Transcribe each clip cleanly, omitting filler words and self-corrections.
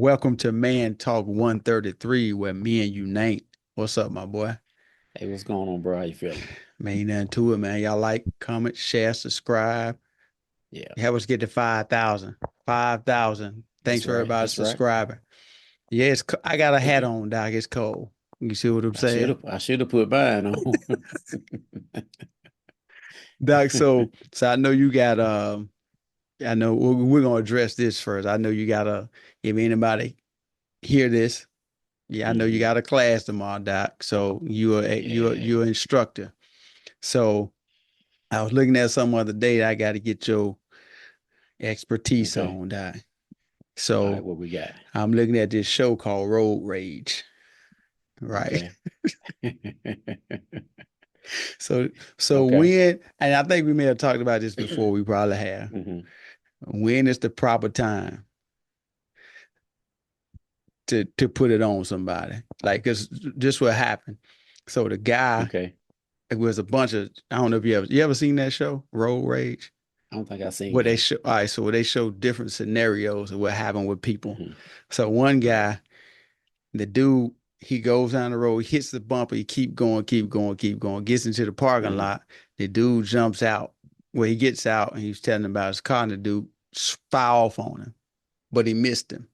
Welcome to Man Talk 133, where me and you Nate. What's up, my boy? Hey, what's going on, bro? How you feeling? Man, ain't nothing to it, man. Y'all like, comment, share, subscribe. Yeah, Help us get to 5,000. 5,000. Thanks that's for right. everybody That's right. subscribing. Yeah, I got a hat on, Doc. It's cold. You see what I'm I should saying? have I should have put mine on. Doc, so I know you got I know we're gonna address this first. I know you gotta if anybody hear this, yeah, I know you hmm got a class tomorrow, Doc. So Yeah. you're an instructor. So I was looking at some other day. I got to get your expertise Okay. on that. All right. So What we got? I'm looking at this show called Road Rage, right? Okay. So so Okay. when and I think we may have talked about this before. We probably have. hmm When is the proper time to put it on somebody? Like, cause this what happened. So the guy, Okay. it was a bunch of I don't know if you ever seen that show Road Rage. I don't think I seen Where they that. show all right, so where they show different scenarios of what happened with people. hmm So one Right. guy, the dude, he goes down the road, he hits the bumper, he keep going, keep going, keep going, gets into the parking hmm lot. The dude jumps out. Well, he gets out and he's telling him about his car, and the dude fire off on him, but he missed him.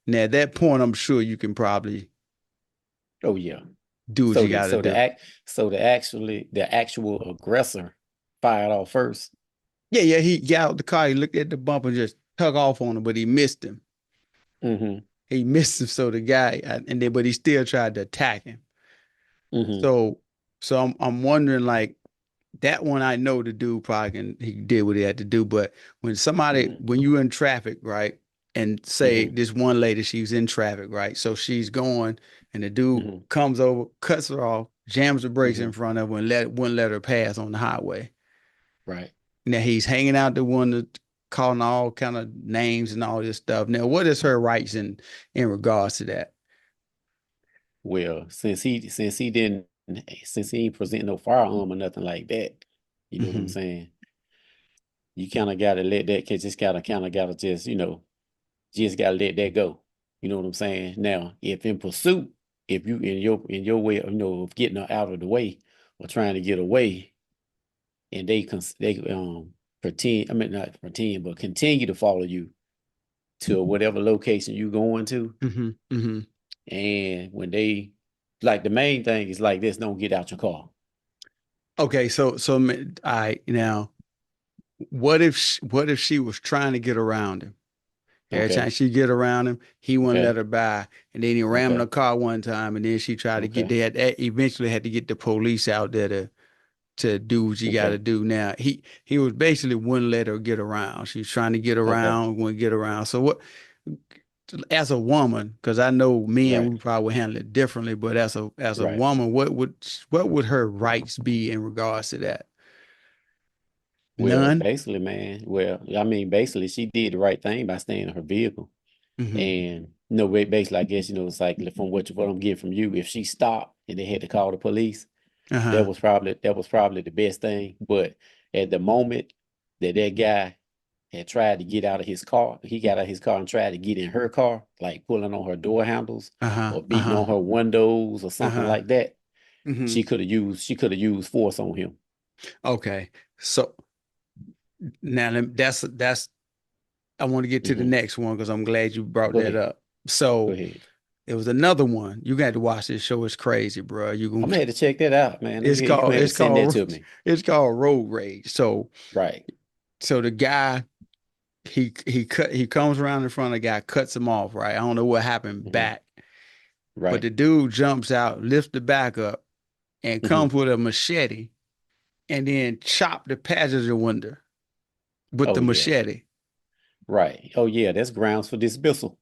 Now at that point, I'm sure you can probably Oh yeah. do what So you the got to so the do. act so the actual aggressor fired off first. Yeah, yeah, he got out the car, he looked at the bumper, and just tug off on him, but he missed him. hmm He missed him, so the guy, and then but he still tried to attack him. hmm So, so I'm wondering like that one I know the dude probably he did what he had to do, but hmm when you in traffic, right, and say hmm this one lady she's in traffic, right, so she's going and the dude hmm comes over, cuts her off, jams the brakes in hmm front of her and wouldn't let her pass on the highway. Right. Now he's hanging out the one that calling all kind of names and all this stuff. Now, what is her rights in regards to that? Well, since he ain't present no firearm or nothing like that, you know what I'm Hmm. saying? You kind of gotta let that kid just gotta kind of gotta just gotta let that go. You know what I'm saying? Now, if in pursuit, if you in your way, of getting her out of the way or trying to get away, and they pretend, I mean not pretend, but continue to follow you to whatever location you going to, Hmm. Hmm. and when they like the main thing is like this, don't get out your car. Okay, so I now what if she was trying to get around him? Every time Okay. she get around him, he wouldn't let Okay. her by, and then he rammed in the Okay. car one time, and then she tried to get Okay. they had eventually had to get the police out there to do what you got to Okay. do. Now he was basically wouldn't let her get around. She was trying to get Okay. around, wouldn't get around. So what? As a woman, because I know men Right. we probably would handle it differently, but as a Right. woman, what would her rights be in regards to that? Well, None. basically, man. Well, I mean, basically, she did the right thing by staying in her vehicle, Hmm. and basically, I guess it's like from what I'm getting from you. If she stopped and they had to call the police, that Uh-huh. was probably the best thing. But at the moment that guy had tried to get out of his car, he got out of his car and tried to get in her car, like pulling on her door handles Uh-huh. or beating Uh-huh. on her windows or something Uh-huh. like that. Hmm. She could have used force on him. Okay. So now that's I want to get to the hmm next one because I'm glad you brought Go that ahead. up. Go So ahead. it was another one. You got to watch this show. It's crazy, bro. You I'm can gonna have to check that out, man. it's You called gonna have to it's send that called to me. it's called Road Rage. Right. So the guy he comes around in front of the guy, cuts him off, right? I don't know what happened hmm back, but Right. the dude jumps out, lifts the back up, and hmm comes with a machete and then chop the passenger window with the Oh yeah. machete. Right. Oh yeah. That's grounds for dismissal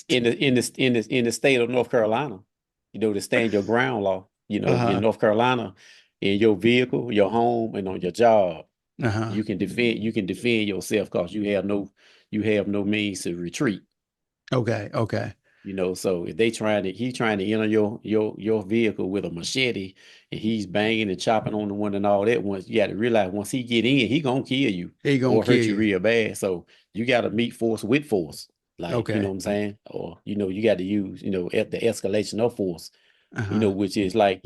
in the state of North Carolina. To stand your ground law. In Uh-huh. North Carolina, in your vehicle, your home, and on your job, Uh-huh. you can defend yourself because you have no means to retreat. Okay, okay. So if he trying to enter your vehicle with a machete and he's banging and chopping on the one and all that, once you got to realize once he get in, he gonna kill you He gonna or kill hurt you you. real bad. So you got to meet force with force. Like, you know Okay. what I'm saying? Or, you got to use, the escalation of force, Uh-huh. which is like,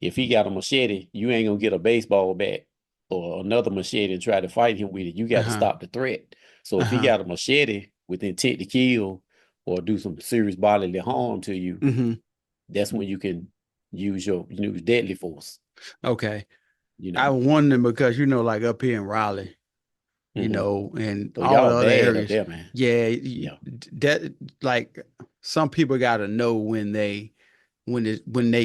if he got a machete, you ain't gonna get a baseball bat or another machete and try to fight him with it. You got to Uh-huh. stop the threat. So if he Uh-huh. got a machete with intent to kill or do some serious bodily harm to you, Mm-hmm. that's when you can use deadly force, Okay. you I know. wonder because like up here in Raleigh, Hmm. and So all y'all the other bad up areas, there, man. yeah, Yeah. that like some people got to know when they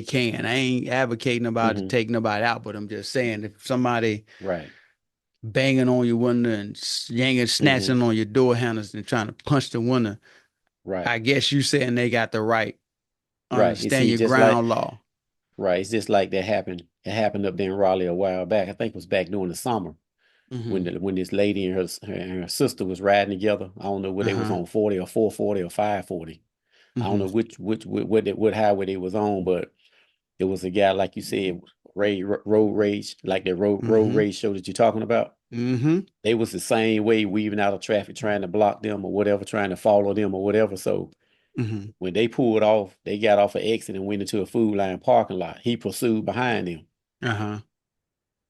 can. I ain't advocating about to Hmm. take nobody out, but I'm just saying if somebody Right. banging on your window and yanking, Hmm. snatching on your door handles and trying to punch the window, Right. I guess you saying they got the right, Right. You understand see, your just like ground law. right, it's just like that happened. It happened up there in Raleigh a while back. I think it was back during the summer Mm-hmm. when this lady and her sister was riding together. I don't know whether they was Uh-huh. on 40 or 440 or 540. I don't Mm-hmm. know which what highway they was on, but it was a guy like you said, road rage, like that road Mm-hmm. rage show that you're talking about. Mm-hmm. They was the same way weaving out of traffic, trying to block them or whatever, trying to follow them or whatever. So Mm-hmm. when they pulled off, they got off an exit and went into a Food Line parking lot. He pursued behind them. Uh-huh.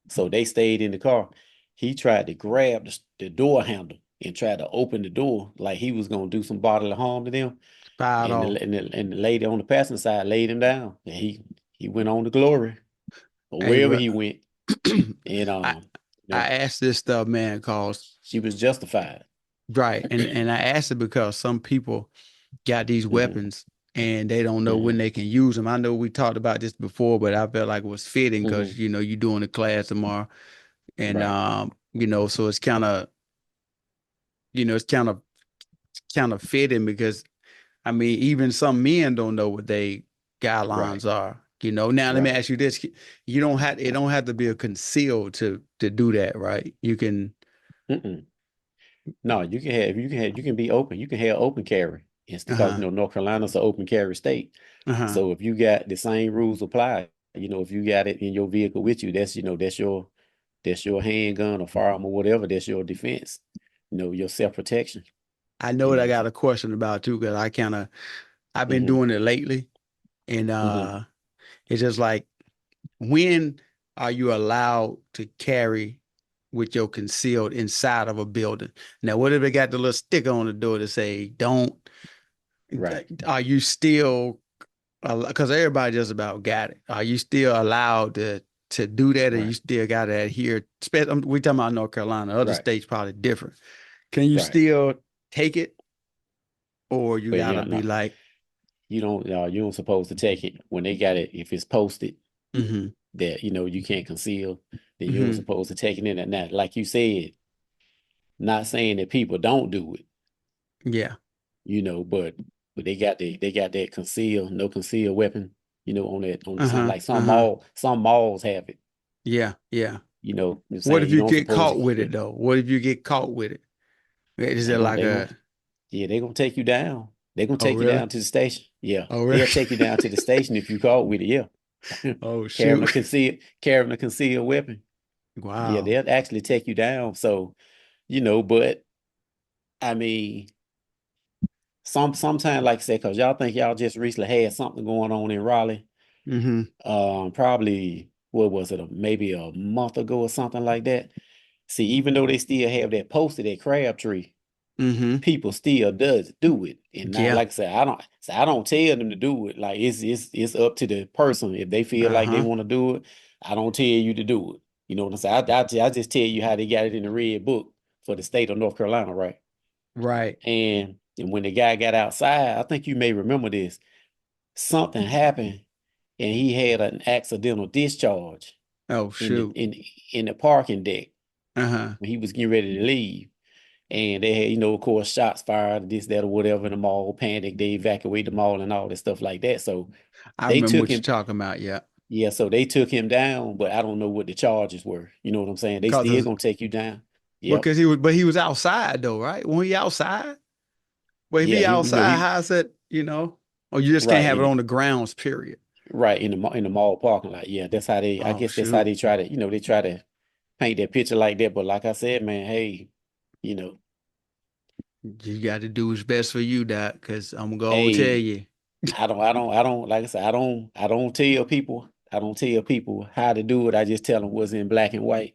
So they stayed in the car. He tried to grab the door handle and tried to open the door like he was going to do some bodily harm to them. Fired And off. the lady on the passenger side laid him down. And he went on to glory or Hey, wherever bro. he went. And I you I know, asked this stuff, man, cause she was justified. right, and I asked it because some people got these Hmm. weapons and they don't know when Hmm. they can use them. I know we talked about this before, but I felt like it was fitting Hmm. because you're doing a class tomorrow, and Right. so it's kind of fitting because I mean even some men don't know what they Right. guidelines are. Now let me Right. ask you this: it don't have to be a concealed to do that, right? You can. Mm-mm. No, you can be open. You can have open carry. It's because Uh-huh. North Carolina's an open carry state. Uh-huh. So if you got the same rules apply, if you got it in your vehicle with you, that's your handgun or firearm or whatever, that's your defense, your self-protection, I know you what I know. got a question about too, because I've been Hmm. doing it lately, and Hmm. it's just like when are you allowed to carry with your concealed inside of a building? Now, what if they got the little sticker on the door to say don't? Right. Are you still because everybody just about got it? Are you still allowed to do that, or you Right. still got to adhere? We talking about North Carolina, other Right. states probably different. Can you Right. still take it, or you But gotta be like, you don't supposed to take it when they got it. If it's posted mm-hmm, that, you can't conceal, then you don't mm-hmm, supposed to take it in. And that, like you said, not saying that people don't do it, yeah, but they got that conceal, no conceal weapon, on the sign. uh-huh, Like uh-huh, some malls have it. yeah, yeah. You're What saying if you you don't get supposed caught with to. it though? What if you get caught with it? Is They it gonna like they gonna a, yeah, they gonna take you down. They gonna oh take you really? down to the station. Yeah, Oh really? they'll take you down to the station if you caught with it. Yeah, Oh carrying shoot. a concealed weapon. Yeah, Wow. they'll actually take you down. So, but I mean, sometimes, like I said, because y'all think y'all just recently had something going on in Raleigh. Mm-hmm. Probably what was it, maybe a month ago or something like that. See, even though they still have that posted at Crabtree, Mm-hmm. people still does do it. And not Yeah. like I said, I don't tell them to do it. Like it's up to the person. If they feel like they Uh-huh. want to do it, I don't tell you to do it. You know what I'm saying? I just tell you how they got it in the red book for the state of North Carolina, right? Right. And when the guy got outside, I think you may remember this. Something happened and he had an accidental discharge Oh in the shoot. in the parking deck Uh-huh. when he was getting ready to leave. And they had, of course, shots fired, this, that, or whatever in the mall, panic, they evacuate the mall and all that stuff like that. So I they remember took what you're him, talking about, yeah. yeah, so they took him down, but I don't know what the charges were. You know what I'm saying? They still Because gonna take you down. Yep. because he was outside though, right? When he outside? Well, if Yeah, he he, outside, how's it? Or you just can't right have it in on the grounds, period. in the mall parking lot. Yeah, I Oh guess that's how shoot. they try to, they try to paint that picture like that. But like I said, man, hey, you know, You got to do what's best for you, Doc, because I'm gonna tell Hey, you. I don't, like I said, I don't tell people how to do it. I just tell them what's in black and white,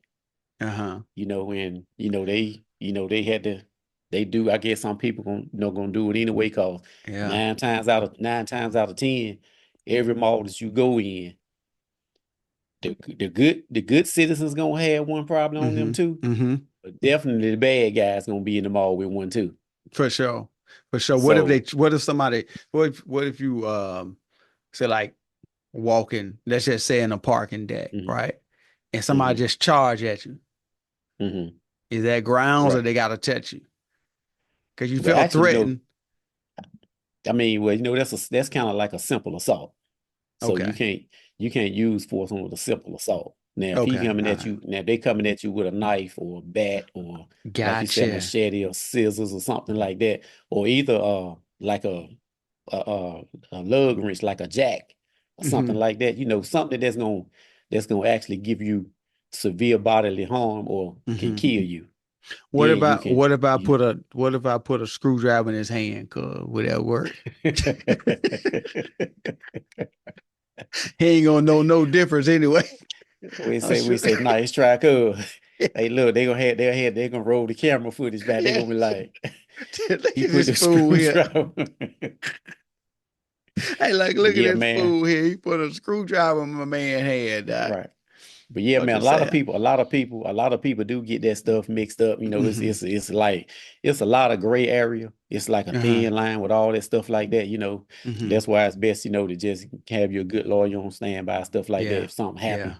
Uh-huh. and they had to, they do. I guess some people gonna do it anyway, cause Yeah. 9 times out of 10, every mall that you go in, the good citizens gonna have one problem on them Mm-hmm. too, Mm-hmm. but definitely the bad guys gonna be in the mall with one too. For sure. For sure. So, What if somebody, what if you say like walking, let's just say in a parking deck, hmm right? And somebody hmm just charge at you. hmm Is that grounds or right. they gotta touch you? Because you Well, felt actually, threatened. I mean, well, that's kind of like a simple assault. So you Okay. can't you can't use force on with a simple assault. Now, if he Okay. coming All at right. you, now if they coming at you with a knife or a bat or like you said, Gotcha. machete or scissors or something like that, or either like a, a, a lug wrench like a jack or something Mm-hmm. like that, something that's gonna actually give you severe bodily harm or can Mm-hmm. kill you. Then you can What if I put a screwdriver in his hand? Cause would that work? He ain't gonna know no difference anyway. We I'm say we sure. say nice try, cuz. Hey, look, they gonna roll the camera footage back. They Yeah. gonna be like, Look he at put this the fool here. screwdriver. Hey, like, But look at yeah, this man, fool here. He put a screwdriver in my man hand, Doc. right. But yeah, I'm man, a just lot of saying. people, a lot of people do get that stuff mixed up. It's Mm-hmm. it's it's like it's a lot of gray area. It's like a Uh-huh. thin line with all that stuff like that. Mm-hmm. That's why it's best, to just have your good lawyer on standby, stuff like that Yeah. if something Yeah. happens.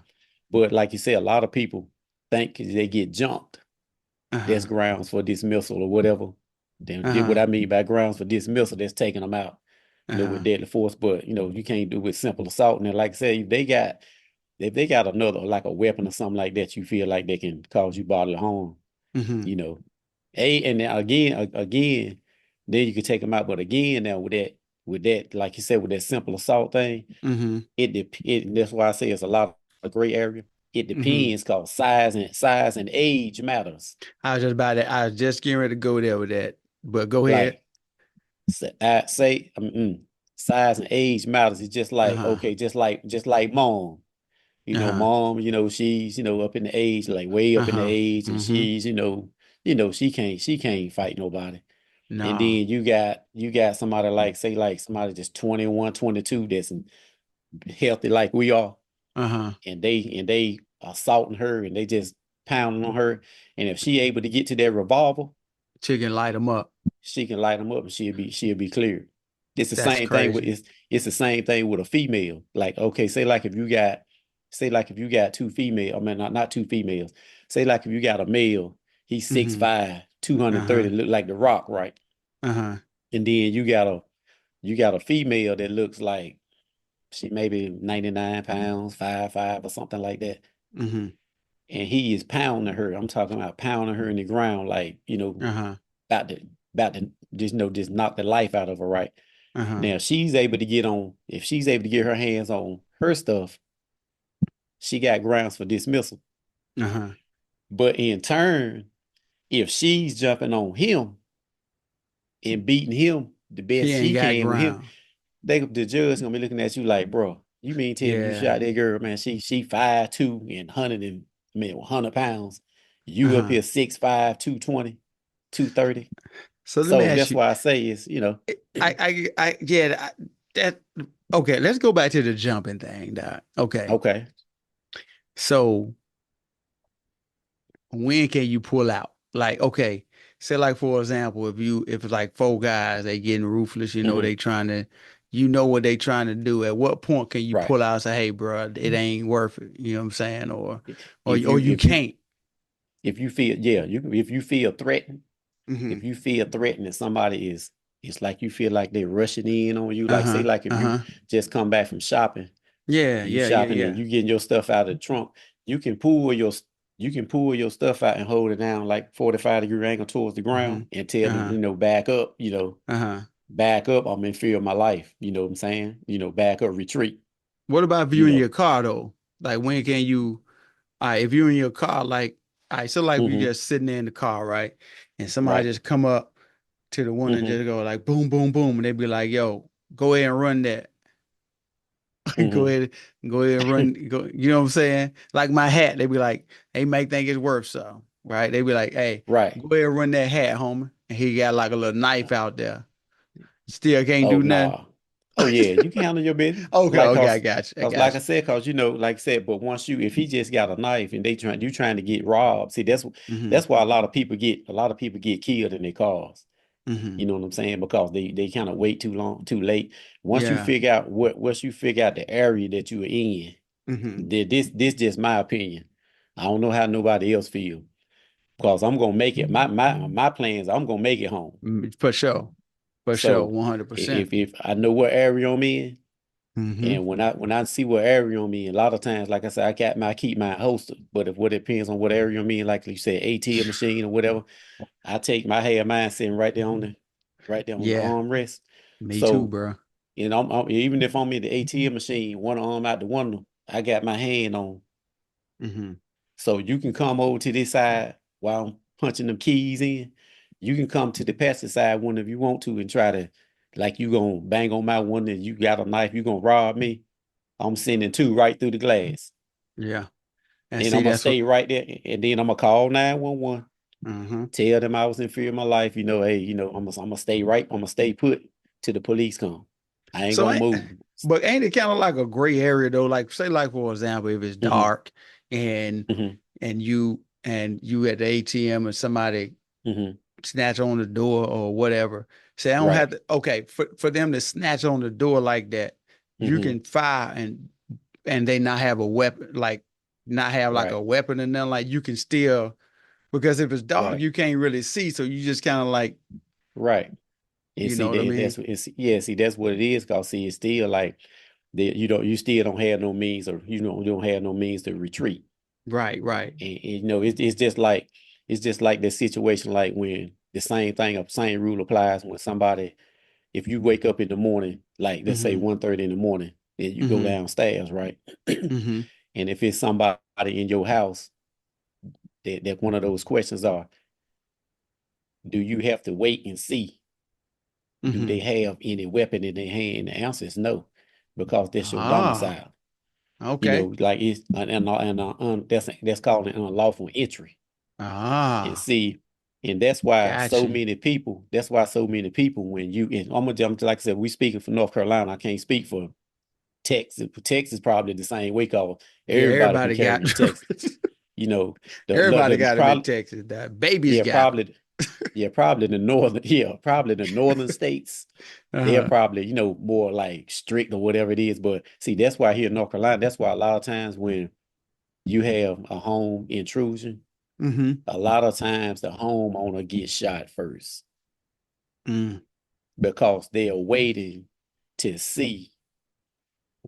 But like you said, a lot of people think 'cause they get jumped, that's Uh-huh. grounds for dismissal or whatever. Then what Uh-huh. I mean by grounds for dismissal, that's taking them out, with Uh-huh. deadly force. But you can't do with simple assault. And like I said, if they got another like a weapon or something like that, you feel like they can cause you bodily harm, Mm-hmm. you know. And then again, then you can take them out. But again, now with that, like you said, with that simple assault thing, Mm-hmm. that's why I say it's a lot of gray area. It Mm-hmm. depends, cause size and age matters. I was just about that. I was just getting ready to go there with that. But go ahead. Like I say, size and age matters. It's just like, Uh-huh. okay, just like mom. Uh-huh. Mom, she's, up in the age, like way up in the Uh-huh. age, and Mm-hmm. she's, she can't fight nobody. And No. then you got somebody like, say, like somebody just 21, 22, that's healthy like we are, Uh-huh. and they assaulting her, and they just pounding on her. And if she able to get to that revolver, Chicken light them up. she can light them up, and she'll be cleared. It's the That's same thing with crazy. it's the same thing with a female. Like, okay, say like if you got two female, I mean, not two females. Say like if you got a male, he's six Mm-hmm. five, 230, Uh-huh. look like the Rock, right? Uh-huh. And then you got a female that looks like she maybe 99 pounds, 5'5" or something like that. Mm-hmm. And he is pounding her. I'm talking about pounding her in the ground, like, Uh-huh. about to just knock the life out of her, right? Uh-huh. Now, if she's able to get her hands on her stuff, she got grounds for dismissal. Uh-huh. But in turn, if she's jumping on him and beating him the He best ain't she got can with him, ground. the judge gonna be looking at you like, bro, you mean tell me you Yeah. shot that girl, man? She 5'2" and 100 pounds. You up Uh-huh. here 6'5", 220, 230. So let me So ask that's you. why I say is, Yeah, that okay, let's go back to the jumping thing, Doc. Okay. okay, So when can you pull out? Like, okay, say like for example, if it's like four guys, they getting ruthless, hmm they trying to, what they trying to do. At what point can you right. pull out and say, hey, bro, it ain't worth it? You know what I'm saying? Or If or you you if you can't. if you feel, yeah, if you feel threatened, Hmm. if you feel threatened that somebody is, it's like you feel like they're rushing in on you. Like, say Uh-huh. like if you Uh-huh. just come back from shopping, Yeah, you yeah, yeah, shopping and yeah. you getting your stuff out of the trunk, you can pull your stuff out and hold it down like 45-degree angle towards the Uh-huh. ground and tell them, Uh-huh. back up, Uh-huh. back up. I'm in fear of my life. You know what I'm saying? Back up, retreat. What about if You you in know. your car though? Like when can you if you're in your car, like, so like we hmm just sitting there in the car, right? And somebody Right. just come up. to the one that Mm-hmm. just go like boom, boom, boom, and they be like, "Yo, go ahead and run that." Go Mm-hmm. ahead, go ahead and run. Go, you know what I'm saying? Like my hat, they be like, they might think it's worth so, right? They be like, "Hey, Right. go ahead and run that hat, homie." And he got like a little knife out there. Still can't Oh do nothing. no. Oh yeah, you can handle your business. Okay, Like okay, I cause, got you. I cause like got I you. said, cause like I said, but once if he just got a knife and you trying to get robbed, see Hmm. that's why a lot of people get killed in their cars. Hmm. You know what I'm saying? Because they kind of wait too long, too late. Yeah. Once you figure out the area that you're in, Hmm. this just my opinion. I don't know how nobody else feel. Because I'm gonna make it. My plans, I'm gonna make it home. For sure. For sure. So 100%. if I know what area I'm in, Hmm. and when I see what area I'm in, a lot of times, like I said, I keep my holster. But if what it depends on what area I'm in, like you said, ATM machine or whatever, I have mine sitting right there on the Yeah. armrest. Me too, So, bro. even if I'm in the ATM machine, one arm out the window, I got my hand on. Hmm. So you can come over to this side while I'm punching them keys in. You can come to the passenger side one if you want to and try to, like you gonna bang on my one and you got a knife, you gonna rob me. I'm sending two right through the glass. Yeah. And Then see, I'm gonna that's what. stay right there and then I'm gonna call 911. Hmm. Tell them I was in fear of my life. Hey, I'm gonna stay I'm gonna stay put till the police come. I ain't So, gonna move. but ain't it kind of like a gray area though? Like, say, like for example, if it's Hmm. dark and Hmm. you at the ATM and somebody Hmm. snatch on the door or whatever. Say I don't Right. have to. Okay, for them to snatch on the door like that, you Hmm. can fire and they not have a weapon, like not have like a Right. weapon and then like you can still because if it's dark, Right. you can't really see, so you just kind of like Right. And you see know what I that mean? see that's what it is. Cause see, it's still like that you still don't have no means or you don't have no means to retreat. Right, right. And it's just like the situation like when same rule applies when somebody if you wake up in the morning, like let's say Mm-hmm. 1:30 in the morning, and you go Mm-hmm. downstairs, right? Mm-hmm. And if it's somebody in your house, that one of those questions are, do you have to wait and see? Do Mm-hmm. they have any weapon in their hand? The answer is no, because that's your Ah, domicile. okay. Like it's that's called an unlawful entry. And Ah, see, and that's why so gotcha. many people. That's why so many people. When you and I'm gonna jump to like I said, we speaking for North Carolina. I can't speak for Texas. Texas probably the same way. Cause Yeah, everybody can everybody carry got in Texas. You know, everybody the got them in probably Texas. That babies yeah got them. probably yeah probably the northern probably the northern states. They're Uh-huh. probably more like strict or whatever it is. But see, that's why here in North Carolina, that's why a lot of times when you have a home intrusion, Mm-hmm. a lot of times the homeowner gets shot first Mm. because they are waiting to see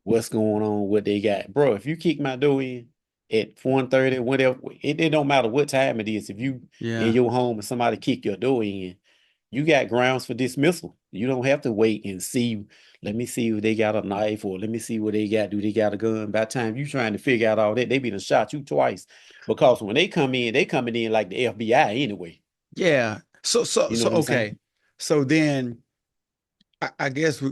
what's going on, what they got. Bro, if you kick my door in at 1:30, whatever, it don't matter what time it is. If you in Yeah. your home and somebody kick your door in, you got grounds for dismissal. You don't have to wait and see. Let me see if they got a knife or let me see what they got. Do they got a gun? By the time you trying to figure out all that, they be done shot you twice. Because when they come in, they coming in like the FBI anyway. Yeah. You know what I'm saying? Okay. So then I guess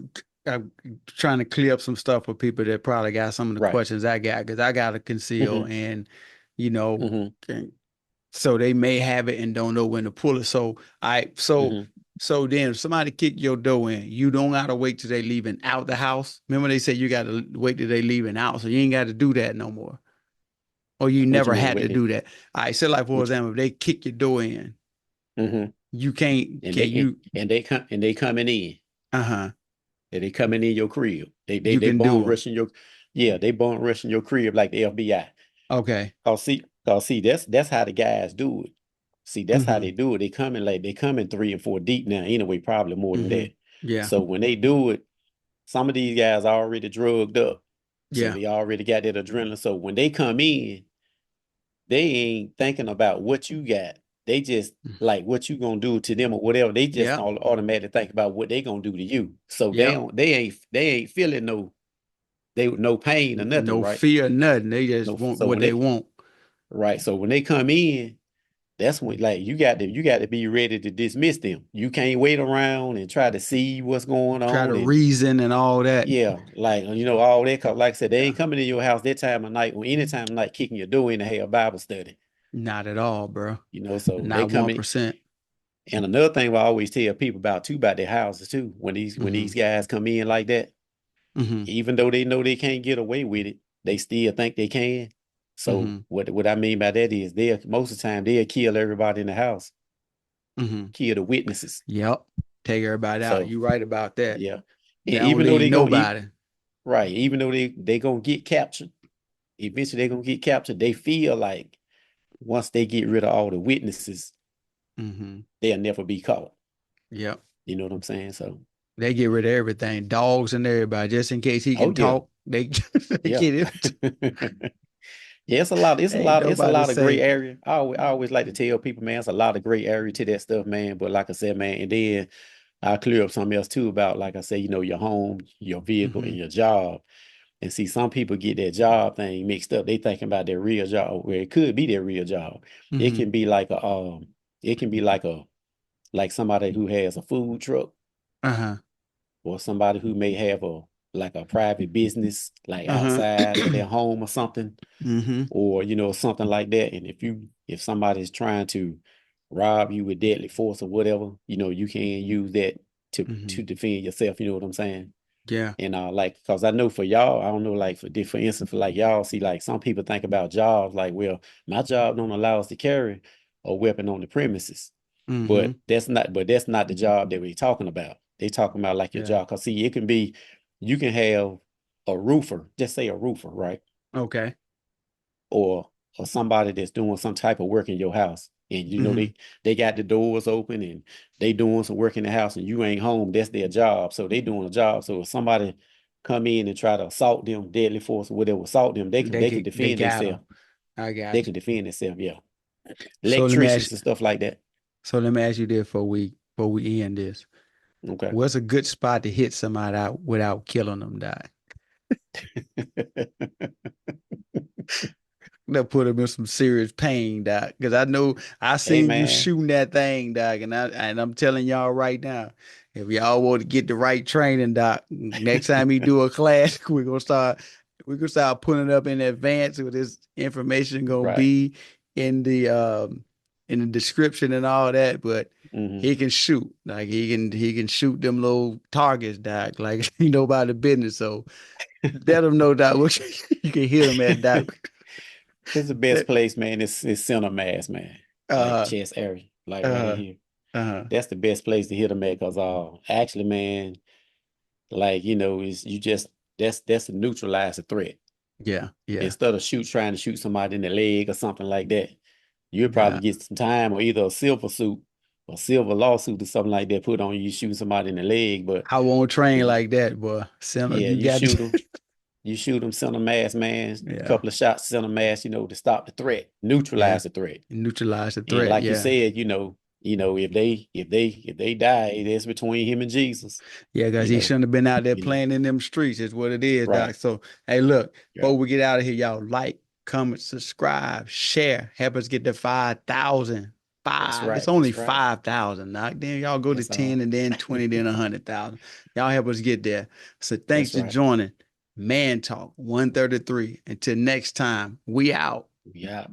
I'm trying to clear up some stuff for people that probably got some of the Right. questions I got because I got to conceal Hmm. and you know, Hmm. can- so they may have it and don't know when to pull it. So I Hmm. so then if somebody kick your door in, you don't gotta wait till they leaving out the house. Remember they said you gotta wait till they leaving out, so you ain't got to do that no more. Or you What you never mean? had to Wait, do that. I said like for which example, if they kick your door in, hmm you can't and can you they coming in. uh-huh. And they coming in your crib. You They can bone do them. rushing your they bone rushing your crib like the FBI. Okay. Cause see, that's how the guys do it. See, that's how Mm-hmm. they do it. They coming 3 and 4 deep now, anyway, probably more than Mm-hmm. that. Yeah. So when they do it, some of these guys are already drugged up. So Yeah. they already got that adrenaline. So when they come in, they ain't thinking about what you got. They just like what you gonna do to them or whatever. They just Yep. all automatically think about what they gonna do to you. So Yep. they ain't feeling no pain or nothing, No right? fear, nothing. They just No, want so what when they they want. right, so when they come in, that's when like you got to be ready to dismiss them. You can't wait around and try to see what's going Try to on and reason and all that. yeah, like all that. 'Cause like I said, they ain't coming to your house that time of night or any time of night kicking your door in to have a Bible study. Not at all, bro. So they Not come in. 1%. And another thing I always tell people about their houses too. When Mm-hmm. these guys come in like that, Mm-hmm. even though they know they can't get away with it, they still think they can. So Mm-hmm. what I mean by that is they most of the time they'll kill everybody in the house, Mm-hmm. kill the witnesses. Yep. Take everybody out. So You right about that. yeah, They and don't even though leave they gonna eat nobody. right, even though they gonna get captured, eventually they gonna get captured. They feel like once they get rid of all the witnesses, Mm-hmm. they'll never be caught. Yep. You know what I'm saying? So They get rid of everything, dogs and everybody, just in case he oh can yeah, talk. They, they yeah. get it. Yeah, it's a lot. It's a Ain't lot. It's a nobody lot of gray safe. area. I always like to tell people, man, it's a lot of gray area to that stuff, man. But like I said, man, and then I'll clear up something else too about, like I said, your home, your vehicle, Mm-hmm. and your job. And see, some people get that job thing mixed up. They thinking about their real job, where it could be their real job. It Mm-hmm. can be like it can be like somebody who has a food truck Uh-huh. or somebody who may have a private business, like Uh-huh. outside of their home or something Mm-hmm. or something like that. And if somebody's trying to rob you with deadly force or whatever, you can use that Mm-hmm. to defend yourself. You know what I'm saying? Yeah. And like, cause I know for y'all, I don't know, like for instance, for like y'all, see, like some people think about jobs like, well, my job don't allow us to carry a weapon on the premises, Mm-hmm. but that's not the job that we're talking about. They talking about like your Yeah. job, cause see, it can be, you can have a roofer, just say a roofer, right? Okay. or or somebody that's doing some type of work in your house and Mm-hmm. they got the doors open and they doing some work in the house and you ain't home, that's their job, so they doing a job. So if somebody come in and try to assault them, deadly force or whatever, assault them, they can They defend got them. themselves. I They got can you. defend themselves, yeah. So let me ask Electricians and stuff like that. so let me ask you this before we end this. Okay. What's a good spot to hit somebody out without killing them, die? That put him in some serious pain, doc. Because I know I Hey seen you man. shooting that thing, doc, and I'm telling y'all right now, if y'all want to get the right training, doc, next time we do a class, we're gonna start putting it up in advance with this information gonna Right. be in the description and all that. But Hmm. he can shoot, like he can shoot them little targets, doc, like he know about the business. So let him know, doc, what you can hit him at, doc. It's the best place, man. It's center mass, man. Like Uh, chest area, like right in uh, here. uh, That's the best place to hit them at, cause actually, man, like is you just that's to neutralize the threat. yeah, yeah, Instead of trying to shoot somebody in the leg or something like that, you'll probably yeah. get some time or either a silver suit or silver lawsuit or something like that put on you shooting somebody in the leg. But I won't train if like that, boy. Center, yeah, you got to, you shoot them center mass, man, a yeah, couple of shots center mass, to stop the threat, yeah. neutralize the threat. Neutralize the And threat. like you Yeah, said, if they die, it's between him and Jesus. yeah, because You he know, shouldn't have been out there you know, playing in them streets. Is what it is, right. doc. So, hey, look, Yeah, before we get out of here, y'all like, comment, subscribe, share, help us get to 5,000. that's Five. It's right. only That's right. 5,000, doc. Then y'all go to That's all. 10 and then 20, then 100,000. Y'all help us get there. So, thanks That's for right. joining. Man Talk 133. Until next time, we out. Yeah.